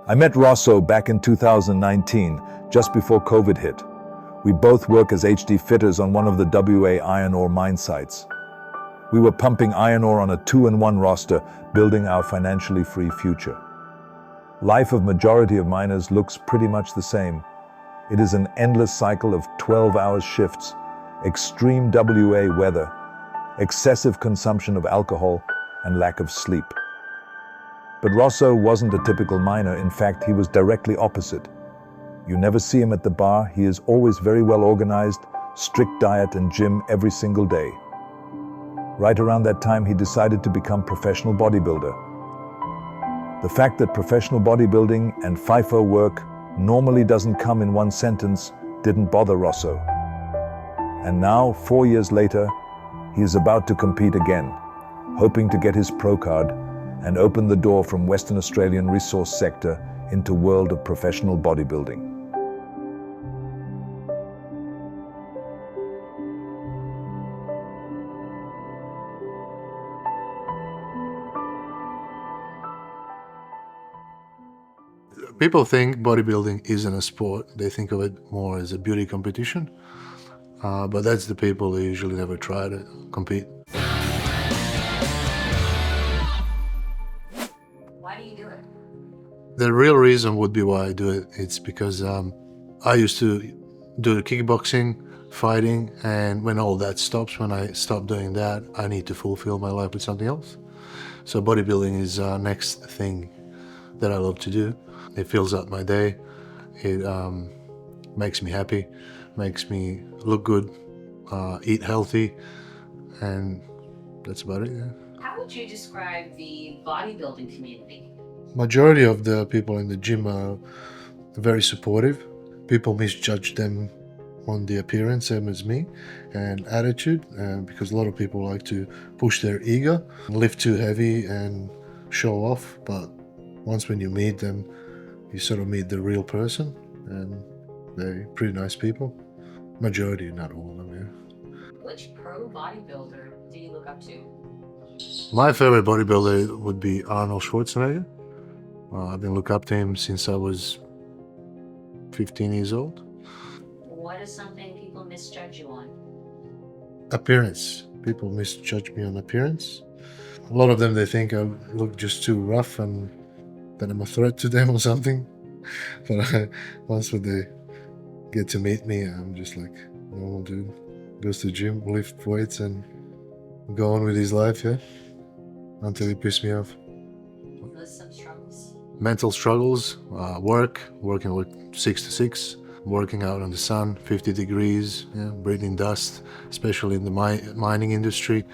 I met Rosso back in 2019, just before COVID hit. We both work as HD fitters on one of the WA iron ore mine sites. We were pumping iron ore on a 2-in-1 roster, building our financially free future. Life of majority of miners looks pretty much the same. It is an endless cycle of 12-hour shifts, extreme WA weather, excessive consumption of alcohol, and lack of sleep. But Rosso wasn't a typical miner. In fact, he was directly opposite. You never see him at the bar. He is always very well organized, strict diet and gym every single day. Right around that time, he decided to become professional bodybuilder. The fact that professional bodybuilding and FIFO work normally doesn't come in one sentence didn't bother Rosso. And now, 4 years later, he is about to compete again, hoping to get his pro card and open the door from Western Australian resource sector into world of professional bodybuilding. People think bodybuilding isn't a sport. They think of it more as a beauty competition. But that's the people who usually never try to compete. Why do you do it? The real reason would be why I do it. It's because I used to do the kickboxing, fighting, and when all that stops, when I stop doing that, I need to fulfill my life with something else. So bodybuilding is the next thing that I love to do. It fills out my day. It makes me happy, makes me look good, eat healthy, and that's about it, yeah. How would you describe the bodybuilding community? Majority of the people in the gym are very supportive. People misjudge them on the appearance, same as me, and attitude, because a lot of people like to push their ego, lift too heavy and show off. But once when you meet them, you sort of meet the real person, and they're pretty nice people. Majority, not all of them, yeah. Which pro bodybuilder do you look up to? My favorite bodybuilder would be Arnold Schwarzenegger. I've been looking up to him since I was 15 years old. What is something people misjudge you on? Appearance. People misjudge me on appearance. A lot of them, they think I look just too rough and that I'm a threat to them or something. But once when they get to meet me, I'm just like normal dude. Goes to the gym, lift weights and go on with his life, yeah. Until he pisses me off. List some struggles. Mental struggles, working with 6 to 6, working out in the sun, 50 degrees, yeah, breathing dust, especially in the mining industry,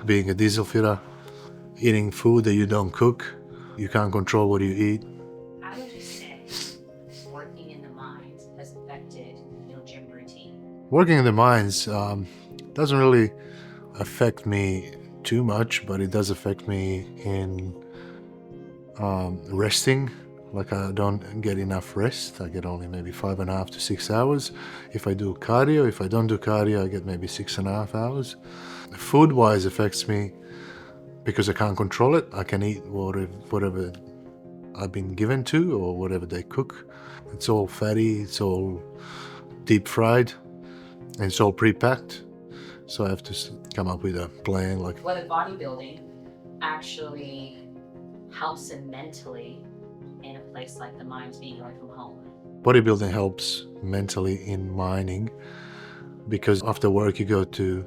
being a diesel fitter, eating food that you don't cook, you can't control what you eat. How would you say working in the mines has affected your gym routine? Working in the mines doesn't really affect me too much, but it does affect me in resting. Like I don't get enough rest. I get only maybe 5.5 to 6 hours. If I do cardio, if I don't do cardio, I get maybe 6.5 hours. Food-wise affects me because I can't control it. I can eat whatever I've been given to or whatever they cook. It's all fatty, it's all deep fried, and it's all pre-packed. So I have to come up with a plan. Like Whether bodybuilding actually helps them mentally in a place like the mines, being away from home. bodybuilding helps mentally in mining because after work you go to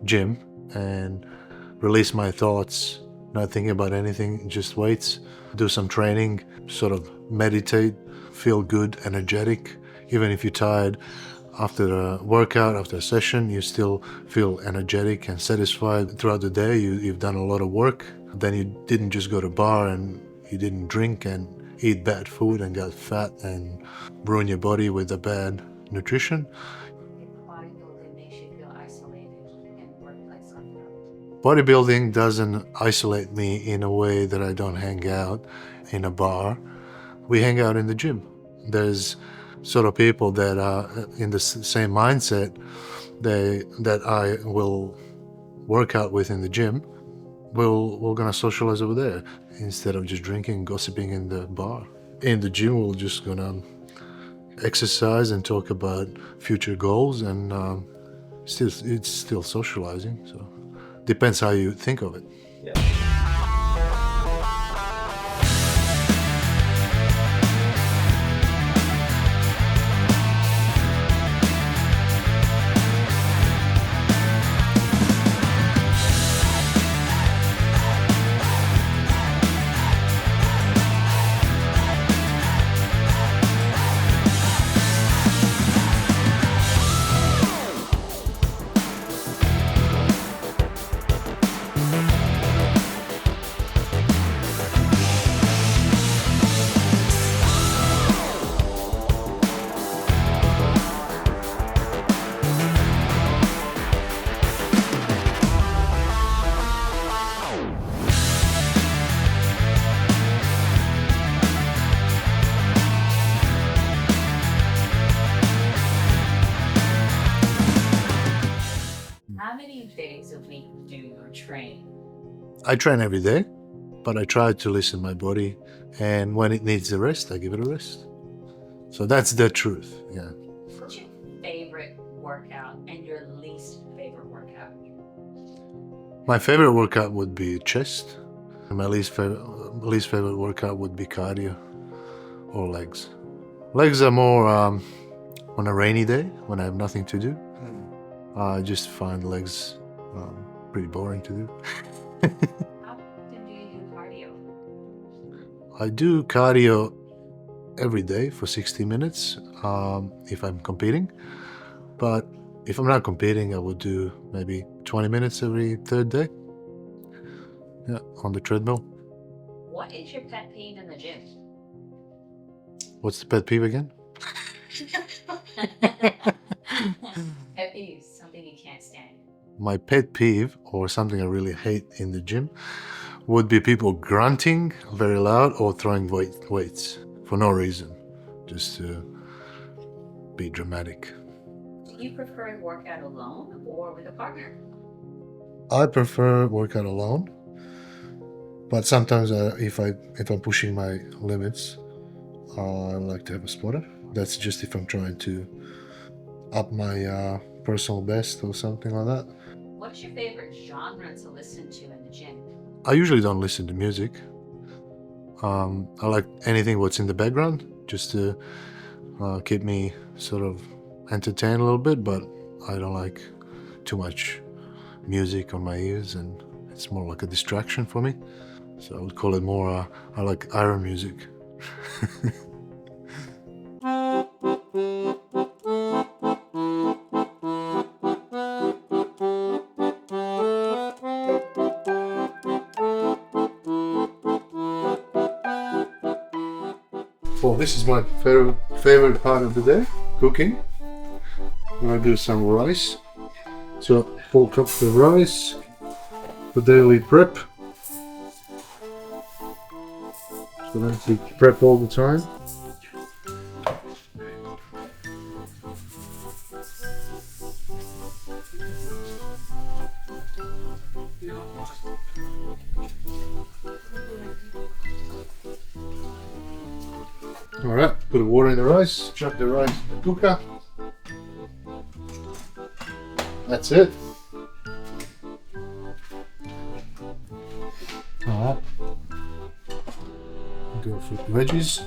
gym and release my thoughts, not thinking about anything, just weights, do some training, sort of meditate, feel good, energetic. Even if you're tired after a workout, after a session, you still feel energetic and satisfied throughout the day. You've done a lot of work. Then you didn't just go to bar and you didn't drink and eat bad food and got fat and ruin your body with the bad nutrition. Bodybuilding makes you feel isolated in workplace life. Bodybuilding doesn't isolate me in a way that I don't hang out in a bar. We hang out in the gym. There's sort of people that are in the same mindset that I will work out with in the gym. We're gonna socialize over there instead of just drinking, gossiping in the bar. In the gym, we're just gonna exercise and talk about future goals, and it's still socializing. So depends how you think of it. How many days a week do you train? I train every day, but I try to listen to my body, and when it needs a rest, I give it a rest. So that's the truth. Yeah. What's your favorite workout and your least favorite workout? My favorite workout would be chest, and my least favorite workout would be cardio or legs. Legs are more on a rainy day when I have nothing to do. I just find legs pretty boring to do. How often do you do cardio? I do cardio every day for 60 minutes if I'm competing. But if I'm not competing, I would do maybe 20 minutes every third day. Yeah, on the treadmill. What is your pet peeve in the gym? What's the pet peeve again? Pet peeve, something you can't stand. My pet peeve, or something I really hate in the gym, would be people grunting very loud or throwing weights for no reason, just to be dramatic. Do you prefer to work out alone or with a partner? I prefer workout alone, but sometimes if I'm pushing my limits, I like to have a spotter. That's just if I'm trying to up my personal best or something like that. What's your favorite genre to listen to in the gym? I usually don't listen to music. I like anything what's in the background, just to keep me sort of entertained a little bit, but I don't like too much music on my ears, and it's more like a distraction for me. So I would call it more, I like iron music. Well, this is my favorite part of the day, cooking. I'm gonna do some rice. So 4 cups of rice for daily prep. So that's to prep all the time. Alright, put the water in the rice, chuck the rice in the cooker. That's it. Alright. Go for the veggies.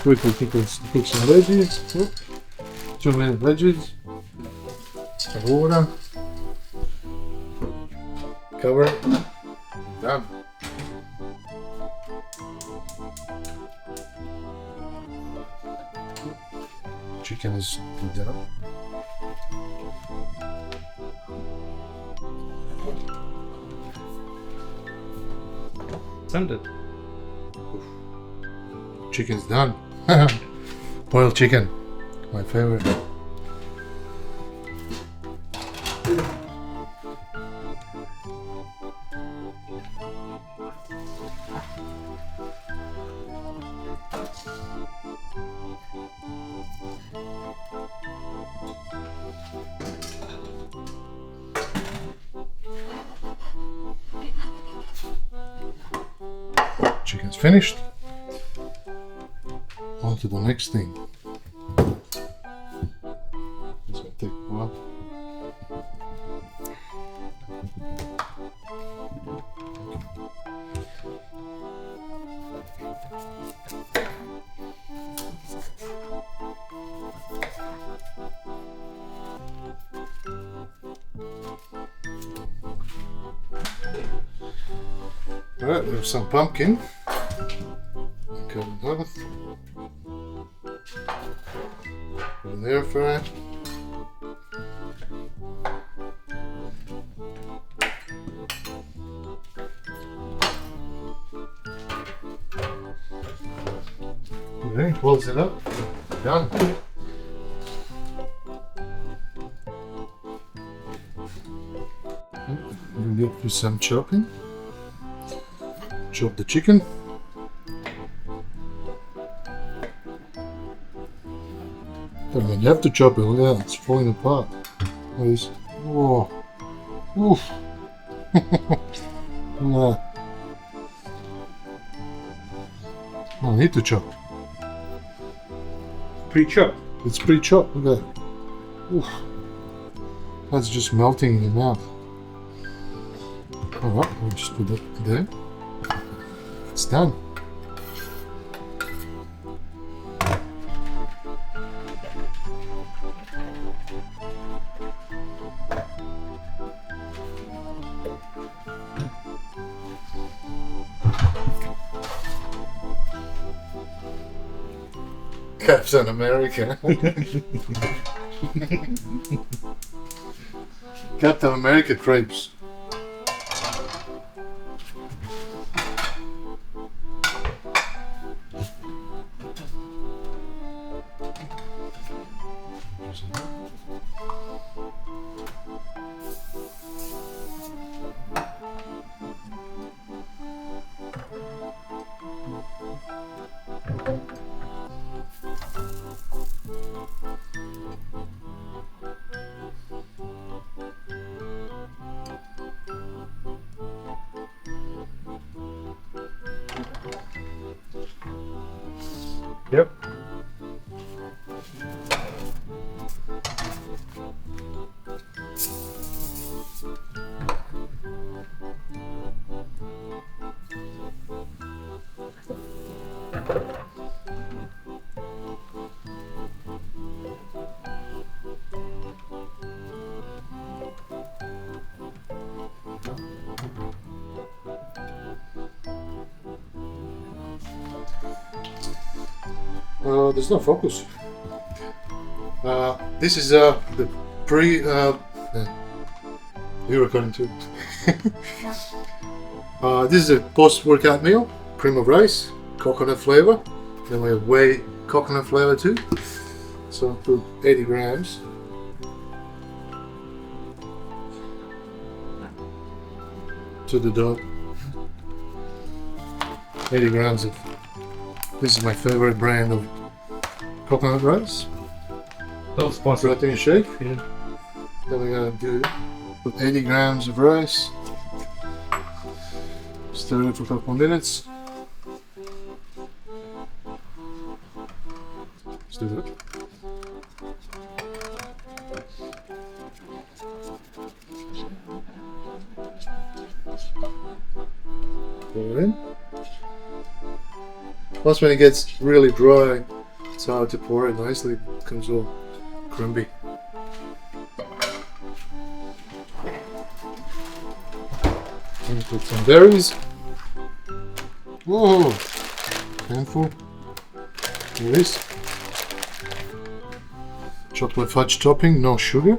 Quickly cook some veggies. 2-minute veggies. Some water. Cover it. Done. Chicken is done. Send it. Chicken's done. Boiled chicken, my favorite. it's finished. On to the next thing. This will take a while. Alright, there's some pumpkin. Cut it off. Put it in the air fryer. Okay, close it up. Done. We'll get to some chopping. Chop the chicken. And you have to chop it. Look at that, it's falling apart. Please. Whoa. Oof. Look at that. I need to chop. Pre-chopped. It's pre-chopped. Look at that. Oof. That's just melting in your mouth. Alright, we'll just put it there. It's done. Captain America. Captain America crepes. Yep. There's no focus. This is the pre. You're recording too. This is a post-workout meal. Cream of rice, coconut flavor. Then we have whey coconut flavor too. So I'll put 80 grams. To the dot. 80 grams of. This is my favorite brand of coconut rice. Don't sponsor. Protein shake. Yeah. Then we're gonna do put 80 grams of rice. Stir it for a couple of minutes. Stir it. Pour it in. Once when it gets really dry, it's hard to pour it nicely. It becomes all crumbly. And put some berries. Whoa! Handful. Like this. Chocolate fudge topping, no sugar.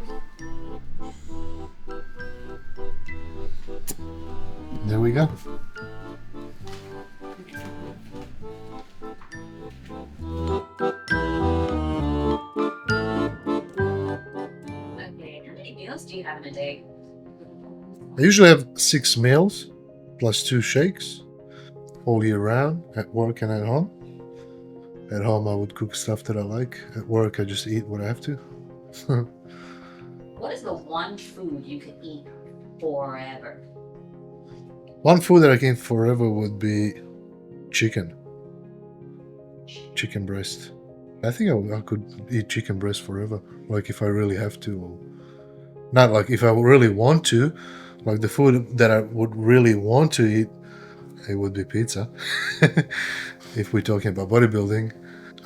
There we go. Okay, how many meals do you have in a day? I usually have 6 meals plus 2 shakes all year round at work and at home. At home I would cook stuff that I like. At work I just eat what I have to. What is the one food you could eat forever? One food that I can eat forever would be chicken breast. I think I could eat chicken breast forever, like if I really have to, or not like if I really want to. Like the food that I would really want to eat, it would be pizza. If we're talking about bodybuilding,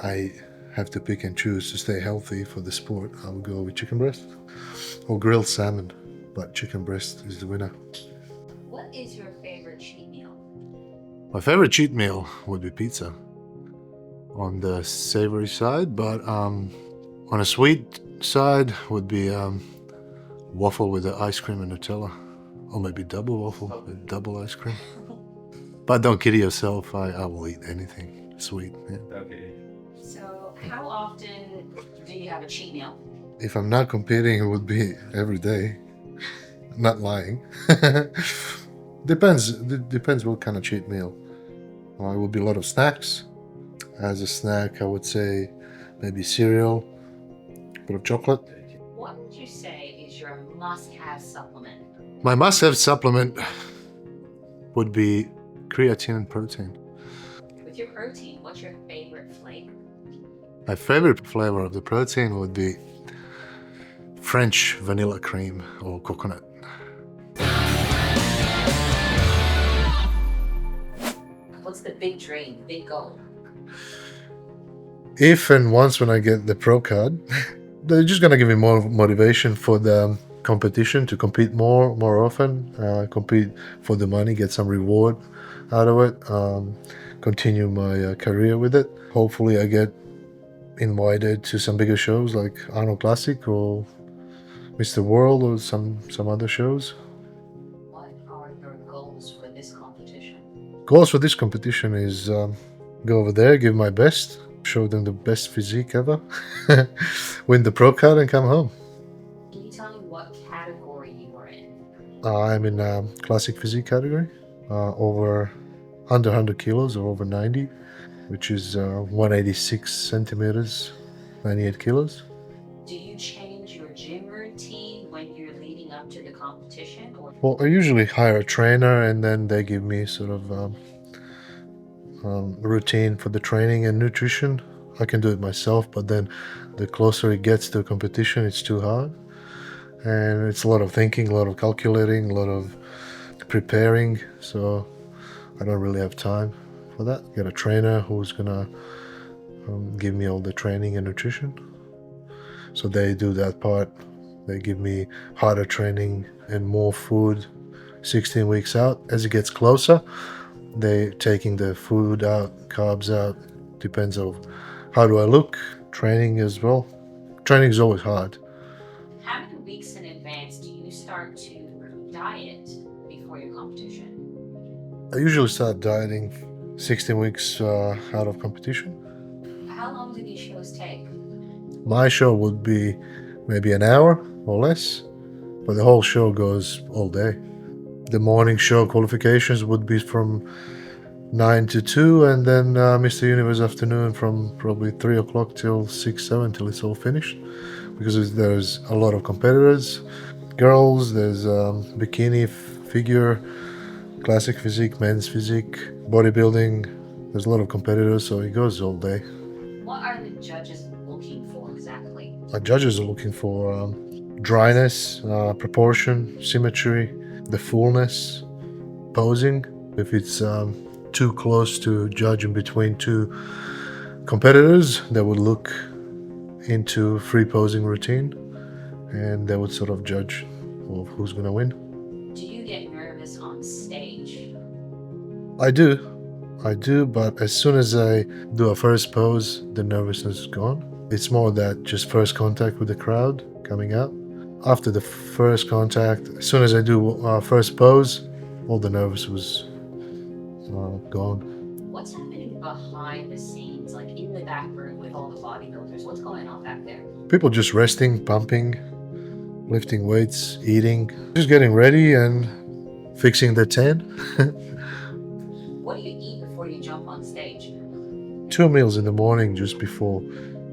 I have to pick and choose to stay healthy for the sport. I would go with chicken breast or grilled salmon, but chicken breast is the winner. What is your favorite cheat meal? My favorite cheat meal would be pizza, on the savory side, but on a sweet side would be waffle with the ice cream and Nutella, or maybe double waffle with double ice cream. But don't kid yourself, I will eat anything sweet. Yeah. Okay. So, how often do you have a cheat meal? If I'm not competing, it would be every day. Not lying. Depends what kind of cheat meal. It would be a lot of snacks. As a snack, I would say maybe cereal, a bit of chocolate. What would you say is your must-have supplement? My must-have supplement would be creatine and protein. With your protein, what's your favorite flavor? My favorite flavor of the protein would be French vanilla cream or coconut. What's the big dream, big goal? If and once when I get the pro card, they're just gonna give me more motivation for the competition, to compete more often, compete for the money, get some reward out of it, continue my career with it. Hopefully I get invited to some bigger shows like Arnold Classic or Mr. World or some other shows. What are your goals for this competition? Goals for this competition is go over there, give my best, show them the best physique ever, win the pro card and come home. Can you tell me what category you are in? I'm in classic physique category, over under 100 kilos or over 90, which is 186 centimeters, 98 kilos. Do you change your gym routine when you're leading up to the competition? Or Well, I usually hire a trainer and then they give me sort of routine for the training and nutrition. I can do it myself, but then the closer it gets to a competition, it's too hard. And it's a lot of thinking, a lot of calculating, a lot of preparing. So I don't really have time for that. Get a trainer who's gonna give me all the training and nutrition. So they do that part. They give me harder training and more food 16 weeks out. As it gets closer, they taking the food out, carbs out. Depends on how do I look. Training as well. Training is always hard. how many weeks in advance do you start to diet before your competition? I usually start dieting 16 weeks out of competition. How long do these shows take? My show would be maybe an hour or less, but the whole show goes all day. The morning show qualifications would be from 9 to 2, and then Mr. Universe afternoon from probably 3 o'clock till 6, 7 till it's all finished. Because there's a lot of competitors, girls, there's bikini, figure, classic physique, men's physique, bodybuilding. There's a lot of competitors, so it goes all day. What are the judges looking for exactly? Our judges are looking for dryness, proportion, symmetry, the fullness, posing. If it's too close to judging between two competitors, they would look into free posing routine and they would sort of judge of who's going to win. Do you get nervous on stage? I do, but as soon as I do a first pose, the nervousness is gone. It's more that just first contact with the crowd coming out. After the first contact, as soon as I do first pose, all the nerves was gone. What's happening behind the scenes, like in the back room with all the bodybuilders? What's going on back there? People just resting, pumping, lifting weights, eating, just getting ready and fixing their tan. What do you eat before you jump on stage? 2 meals in the morning just before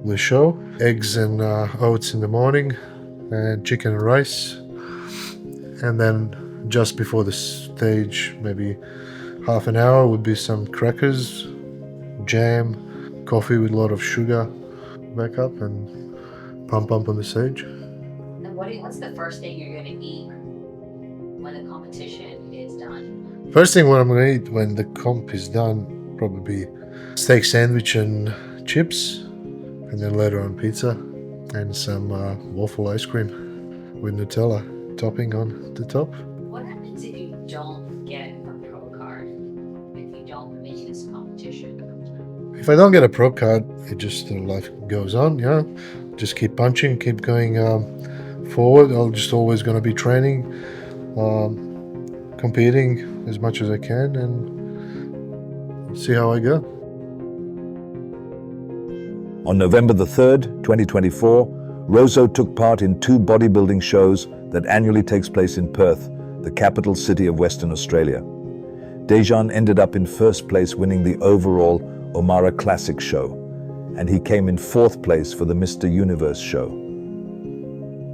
the show. Eggs and oats in the morning, and chicken and rice. And then just before the stage, maybe half an hour would be some crackers jam, coffee with a lot of sugar, back up and pump on the stage. And what's the first thing you're going to eat when the competition is done? First thing what I'm gonna eat when the comp is done, probably be steak sandwich and chips, and then later on pizza and some waffle ice cream with Nutella topping on the top. What happens if you don't get a pro card? If you don't make this competition? If I don't get a pro card, it just life goes on, yeah. Just keep punching, keep going forward. I'm just always gonna be training, competing as much as I can, and see how I go. On November the 3rd, 2024, Rosso took part in 2 bodybuilding shows that annually takes place in Perth, the capital city of Western Australia. Dejan ended up in first place, winning the overall Omara Classic show, and he came in 4th place for the Mr. Universe show.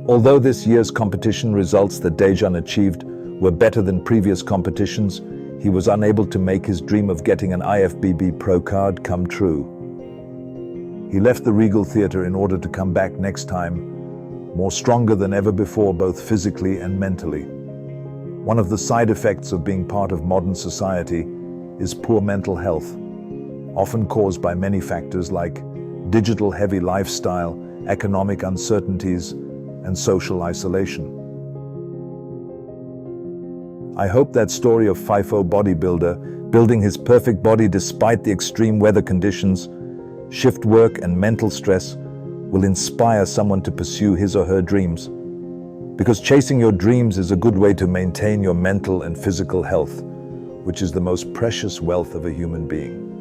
Although this year's competition results that Dejan achieved were better than previous competitions, he was unable to make his dream of getting an IFBB Pro card come true. He left the Regal Theatre in order to come back next time, more stronger than ever before, both physically and mentally. One of the side effects of being part of modern society is poor mental health, often caused by many factors like digital heavy lifestyle, economic uncertainties, and social isolation. I hope that story of FIFO bodybuilder building his perfect body despite the extreme weather conditions, shift work, and mental stress will inspire someone to pursue his or her dreams. Because chasing your dreams is a good way to maintain your mental and physical health, which is the most precious wealth of a human being.